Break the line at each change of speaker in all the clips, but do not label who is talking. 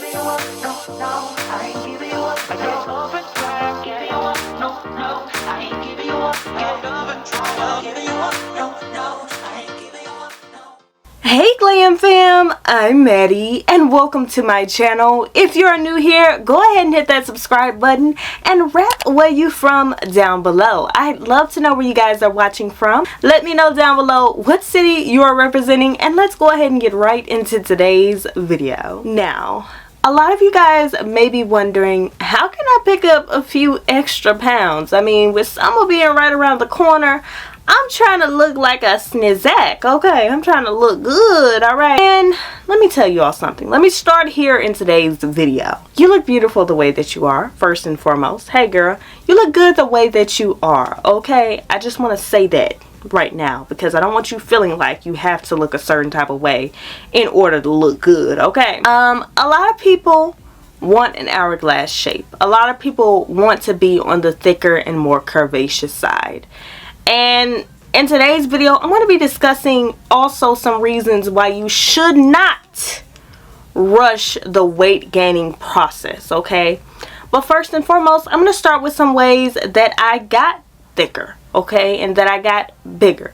giving you up, no, no, I ain't giving you up. I said love and try, giving you up, no, no, I ain't giving you up. Give love and try, giving you up, no, no, I ain't giving you up, no.
Hey Glam fam, I'm Maddie and welcome to my channel. If you're new here, go ahead and hit that subscribe button and rap where you from down below. I'd love to know where you guys are watching from. Let me know down below what city you are representing, and let's go ahead and get right into today's video. Now, a lot of you guys may be wondering, how can I pick up a few extra pounds? I mean, with summer being right around the corner, I'm trying to look like a snizak, okay? I'm trying to look good, alright? And let me tell you all something. Let me start here in today's video. You look beautiful the way that you are, first and foremost. Hey girl, you look good the way that you are, okay? I just want to say that right now because I don't want you feeling like you have to look a certain type of way in order to look good, okay? A lot of people want an hourglass shape. A lot of people want to be on the thicker and more curvaceous side. And in today's video, I'm going to be discussing also some reasons why you should not rush the weight gaining process, okay? But first and foremost, I'm going to start with some ways that I got thicker, okay? And that I got bigger.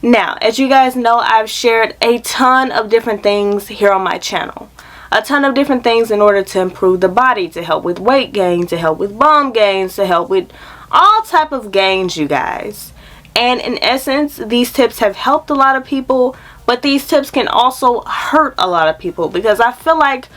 Now, as you guys know, I've shared a ton of different things here on my channel. A ton of different things in order to improve the body, to help with weight gain, to help with bone gains, to help with all type of gains, you guys. And in essence, these tips have helped a lot of people, but these tips can also hurt a lot of people, because I feel like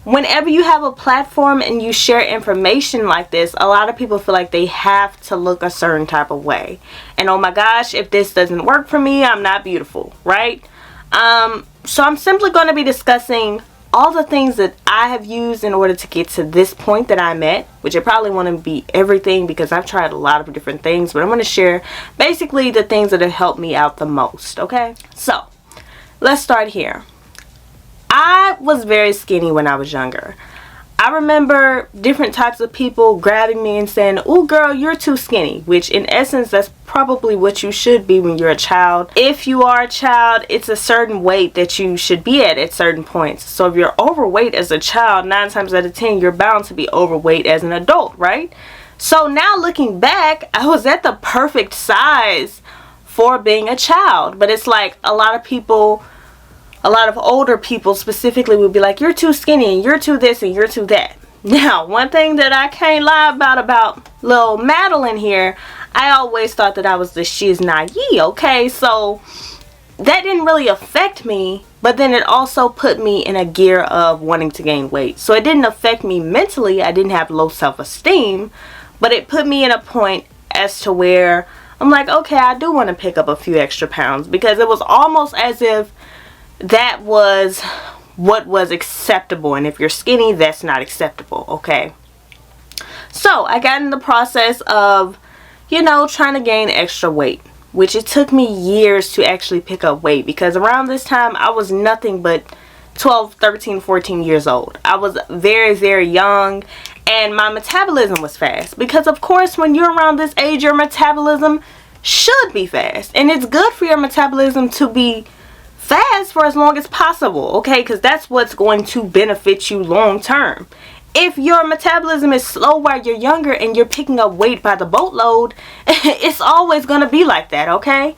whenever you have a platform and you share information like this, a lot of people feel like they have to look a certain type of way. And oh my gosh, if this doesn't work for me, I'm not beautiful, right? So I'm simply going to be discussing all the things that I have used in order to get to this point that I'm at, which it probably won't be everything because I've tried a lot of different things, but I'm going to share basically the things that have helped me out the most, okay? So, let's start here. I was very skinny when I was younger. I remember different types of people grabbing me and saying, "Oh girl, you're too skinny," which in essence, that's probably what you should be when you're a child. If you are a child, it's a certain weight that you should be at certain points. So if you're overweight as a child, 9 times out of 10, you're bound to be overweight as an adult, right? So now looking back, I was at the perfect size for being a child. But it's like a lot of people, a lot of older people specifically would be like, "You're too skinny and you're too this and you're too that." Now, one thing that I can't lie about little Madeline here, I always thought that I was the shiznai, okay? So that didn't really affect me, but then it also put me in a gear of wanting to gain weight. So it didn't affect me mentally. I didn't have low self-esteem, but it put me in a point as to where I'm like, okay, I do want to pick up a few extra pounds, because it was almost as if that was what was acceptable, and if you're skinny, that's not acceptable, okay? So I got in the process of, you know, trying to gain extra weight, which it took me years to actually pick up weight, because around this time I was nothing but 12, 13, 14 years old. I was very, very young, and my metabolism was fast, because of course when you're around this age, your metabolism should be fast, and it's good for your metabolism to be fast for as long as possible, okay? Because that's what's going to benefit you long term. If your metabolism is slow while you're younger and you're picking up weight by the boatload, it's always going to be like that, okay?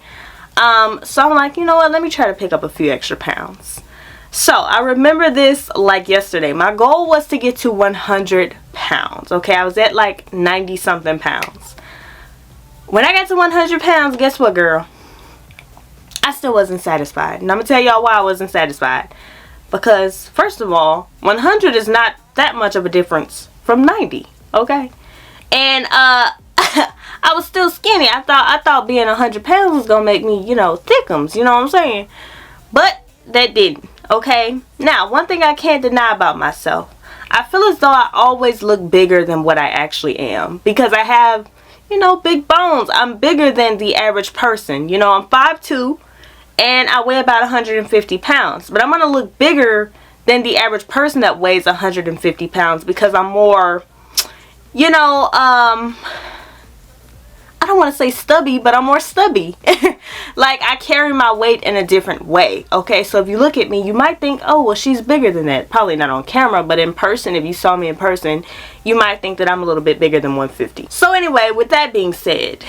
So I'm like, you know what, let me try to pick up a few extra pounds. So I remember this like yesterday. My goal was to get to 100 pounds, okay? I was at like 90 something pounds. When I got to 100 pounds, guess what, girl? I still wasn't satisfied. And I'm going to tell y'all why I wasn't satisfied. Because, first of all, 100 is not that much of a difference from 90, okay? And I was still skinny. I thought being 100 pounds was going to make me, you know, thickums, you know what I'm saying? But that didn't, okay? Now, one thing I can't deny about myself, I feel as though I always look bigger than what I actually am. Because I have, you know, big bones. I'm bigger than the average person. You know, I'm 5'2". And I weigh about 150 pounds. But I'm going to look bigger than the average person that weighs 150 pounds. Because I'm more, you know, I don't want to say stubby, but I'm more stubby. Like, I carry my weight in a different way, okay? So if you look at me, you might think, oh, well, she's bigger than that. Probably not on camera, but in person, if you saw me in person, you might think that I'm a little bit bigger than 150. So anyway, with that being said,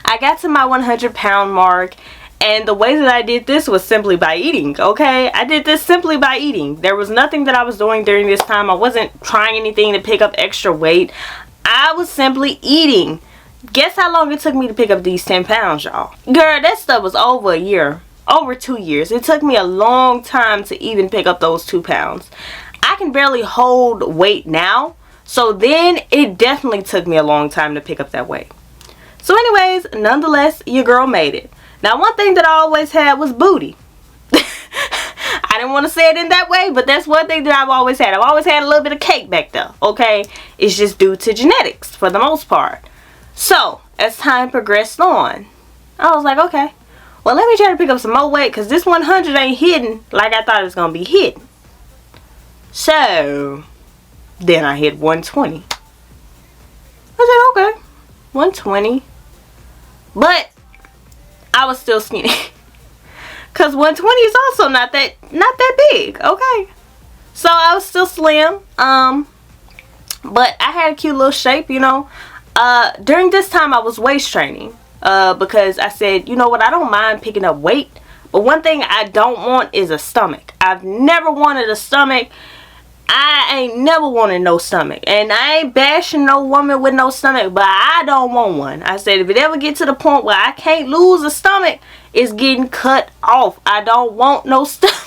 I got to my 100-pound mark, and the way that I did this was simply by eating, okay? I did this simply by eating. There was nothing that I was doing during this time. I wasn't trying anything to pick up extra weight. I was simply eating. Guess how long it took me to pick up these 10 pounds, y'all? Girl, that stuff was over a year. Over 2 years. It took me a long time to even pick up those 2 pounds. I can barely hold weight now. So then, it definitely took me a long time to pick up that weight. So anyways, nonetheless, your girl made it. Now, one thing that I always had was booty. I didn't want to say it in that way, but that's one thing that I've always had. I've always had a little bit of cake back there, okay? It's just due to genetics, for the most part. So, as time progressed on, I was like, okay, well, let me try to pick up some more weight, because this 100 ain't hidden like I thought it was going to be hidden. So, then I hit 120. I said, okay, 120. But, I was still skinny. Because 120 is also not that big, okay? So, I was still slim. But I had a cute little shape, you know. During this time, I was waist training. Because I said, you know what, I don't mind picking up weight. But one thing I don't want is a stomach. I've never wanted a stomach. I ain't never wanted no stomach. And I ain't bashing no woman with no stomach, but I don't want one. I said, if it ever get to the point where I can't lose a stomach, it's getting cut off. I don't want no stomach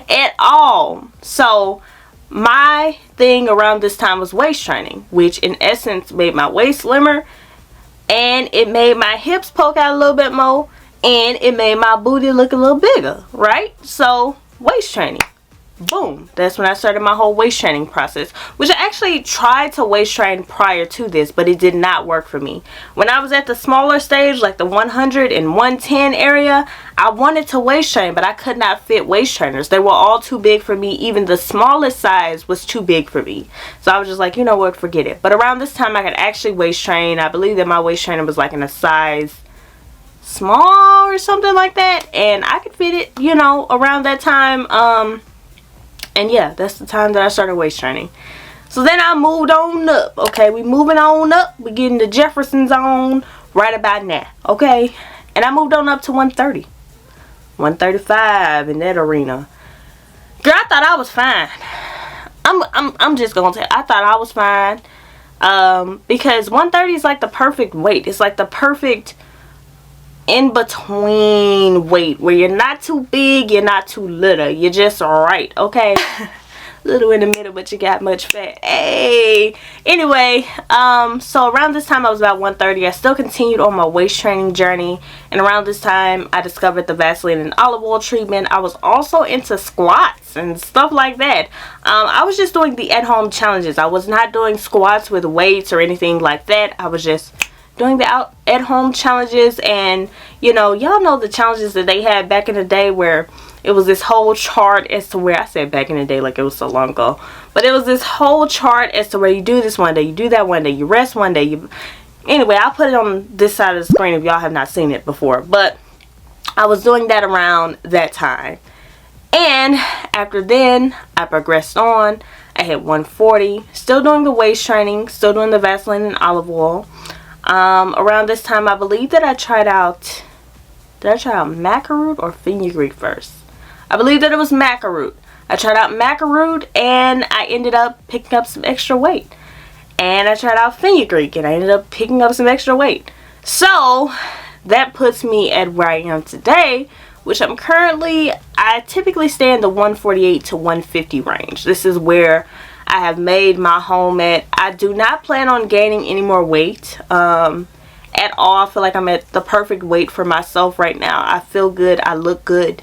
at all. So, my thing around this time was waist training, which in essence made my waist slimmer, and it made my hips poke out a little bit more, and it made my booty look a little bigger, right? So, waist training. Boom. That's when I started my whole waist training process, which I actually tried to waist train prior to this, but it did not work for me. When I was at the smaller stage, like the 100 and 110 area, I wanted to waist train, but I could not fit waist trainers. They were all too big for me. Even the smallest size was too big for me. So I was just like, you know what, forget it. But around this time, I could actually waist train. I believe that my waist trainer was like in a size small or something like that, and I could fit it, you know, around that time. And yeah, that's the time that I started waist training. So then I moved on up. Okay, we moving on up. We getting the Jefferson zone right about now. Okay, and I moved on up to 130, 135 in that arena. Girl, I thought I was fine. I'm just gonna tell you, I thought I was fine. Because 130 is like the perfect weight. It's like the perfect in between weight where you're not too big, you're not too little, you're just right, okay? Little in the middle, but you got much fat. Hey, anyway, so around this time I was about 130. I still continued on my waist training journey, and around this time I discovered the Vaseline and olive oil treatment. I was also into squats and stuff like that. I was just doing the at-home challenges. I was not doing squats with weights or anything like that. I was just doing the at-home challenges, and you know, y'all know the challenges that they had back in the day where it was this whole chart as to where, I said back in the day like it was so long ago, but it was this whole chart as to where you do this one day, you do that one day, you rest one day, you... Anyway, I'll put it on this side of the screen if y'all have not seen it before, but I was doing that around that time. And after then, I progressed on. I hit 140, still doing the waist training, still doing the Vaseline and olive oil. Around this time, I believe that I tried out, did I try out macaroon or fenugreek first? I believe that it was macaroon. I tried out macaroon and I ended up picking up some extra weight. And I tried out fenugreek and I ended up picking up some extra weight. So, that puts me at where I am today, which I'm currently, I typically stay in the 148 to 150 range. This is where I have made my home at. I do not plan on gaining any more weight at all. I feel like I'm at the perfect weight for myself right now. I feel good. I look good.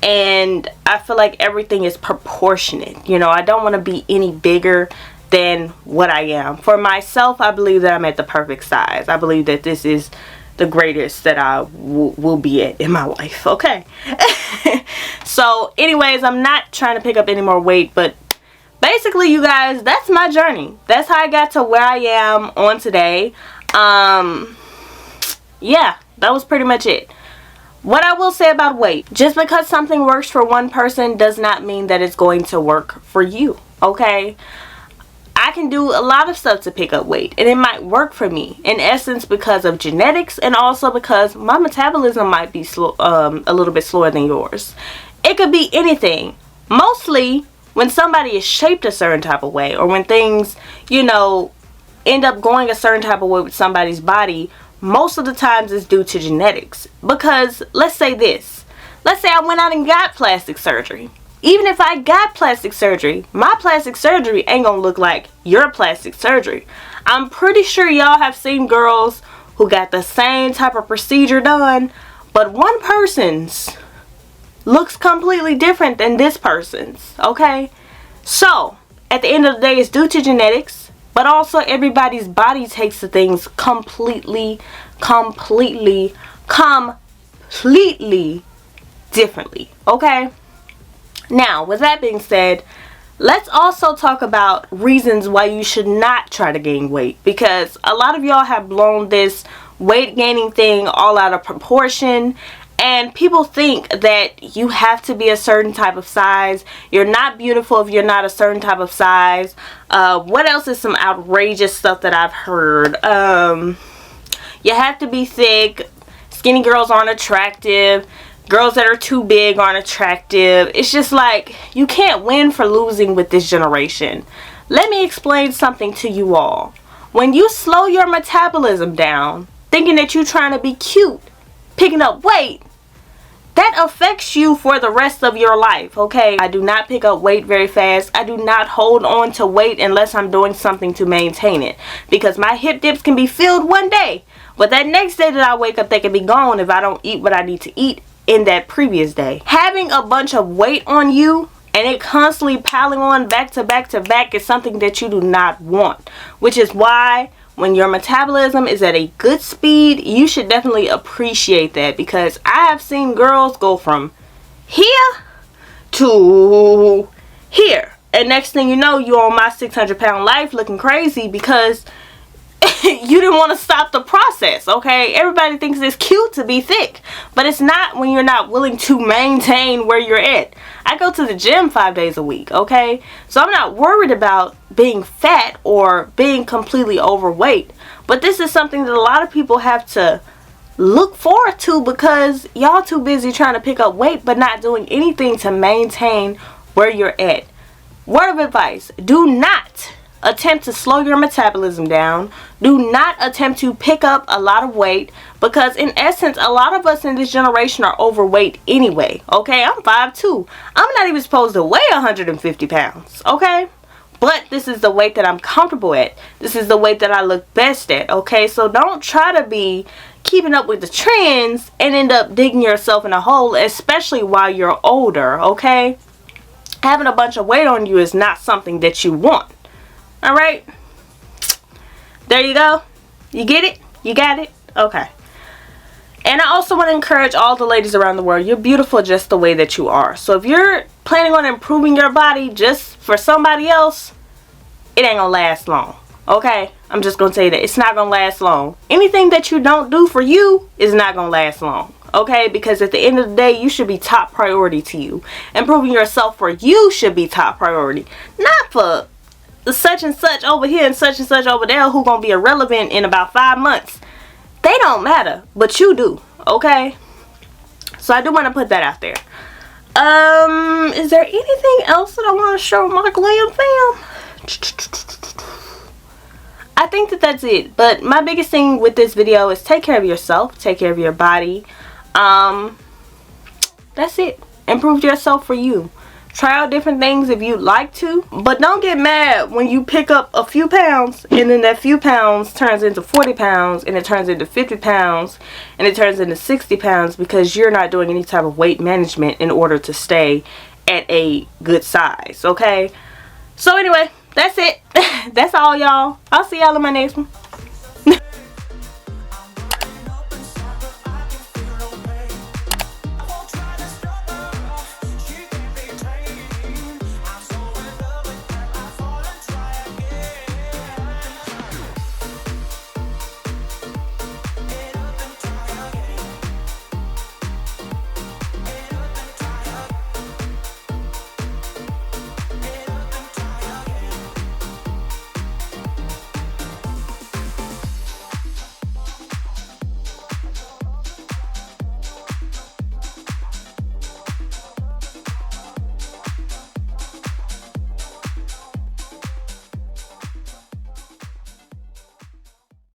And I feel like everything is proportionate. You know, I don't want to be any bigger than what I am. For myself, I believe that I'm at the perfect size. I believe that this is the greatest that I will be at in my life. Okay. So, anyways, I'm not trying to pick up any more weight, but basically, you guys, that's my journey. That's how I got to where I am on today. Yeah, that was pretty much it. What I will say about weight, just because something works for one person does not mean that it's going to work for you, okay? I can do a lot of stuff to pick up weight, and it might work for me, in essence because of genetics, and also because my metabolism might be slow, a little bit slower than yours. It could be anything. Mostly when somebody is shaped a certain type of way, or when things, you know, end up going a certain type of way with somebody's body, most of the times it's due to genetics. Because let's say this, let's say I went out and got plastic surgery. Even if I got plastic surgery, my plastic surgery ain't gonna look like your plastic surgery. I'm pretty sure y'all have seen girls who got the same type of procedure done, but one person's looks completely different than this person's, okay? So at the end of the day, it's due to genetics, but also everybody's body takes the things completely differently, okay? Now, with that being said, let's also talk about reasons why you should not try to gain weight, because a lot of y'all have blown this weight gaining thing all out of proportion, and people think that you have to be a certain type of size. You're not beautiful if you're not a certain type of size. What else is some outrageous stuff that I've heard? You have to be thick. Skinny girls aren't attractive. Girls that are too big aren't attractive. It's just like, you can't win for losing with this generation. Let me explain something to you all. When you slow your metabolism down, thinking that you're trying to be cute, picking up weight, that affects you for the rest of your life, okay? I do not pick up weight very fast. I do not hold on to weight unless I'm doing something to maintain it. Because my hip dips can be filled one day, but that next day that I wake up, they can be gone if I don't eat what I need to eat in that previous day. Having a bunch of weight on you and it constantly piling on back to back to back is something that you do not want. Which is why when your metabolism is at a good speed, you should definitely appreciate that, because I have seen girls go from here to here, and next thing you know, you're on my 600-pound life looking crazy because you didn't want to stop the process, okay? Everybody thinks it's cute to be thick, but it's not when you're not willing to maintain where you're at. I go to the gym 5 days a week, okay? So I'm not worried about being fat or being completely overweight, but this is something that a lot of people have to look forward to, because y'all too busy trying to pick up weight but not doing anything to maintain where you're at. Word of advice, do not attempt to slow your metabolism down. Do not attempt to pick up a lot of weight, because in essence, a lot of us in this generation are overweight anyway, okay? I'm 5'2". I'm not even supposed to weigh 150 pounds, okay? But this is the weight that I'm comfortable at. This is the weight that I look best at, okay? So don't try to be keeping up with the trends and end up digging yourself in a hole, especially while you're older, okay? Having a bunch of weight on you is not something that you want. Alright, there you go. You get it? You got it? Okay. And I also want to encourage all the ladies around the world, you're beautiful just the way that you are. So if you're planning on improving your body just for somebody else, it ain't gonna last long. Okay? I'm just gonna tell you that. It's not gonna last long. Anything that you don't do for you is not gonna last long. Okay? Because at the end of the day, you should be top priority to you. Improving yourself for you should be top priority. Not for such and such over here and such over there who gonna be irrelevant in about 5 months. They don't matter, but you do, okay? So I do want to put that out there. Is there anything else that I want to show my Glam fam? I think that that's it. But my biggest thing with this video is take care of yourself, take care of your body. That's it. Improve yourself for you. Try out different things if you'd like to, but don't get mad when you pick up a few pounds and then that few pounds turns into 40 pounds and it turns into 50 pounds and it turns into 60 pounds because you're not doing any type of weight management in order to stay at a good size, okay? So anyway, that's it. That's all, y'all. I'll see y'all in my next one.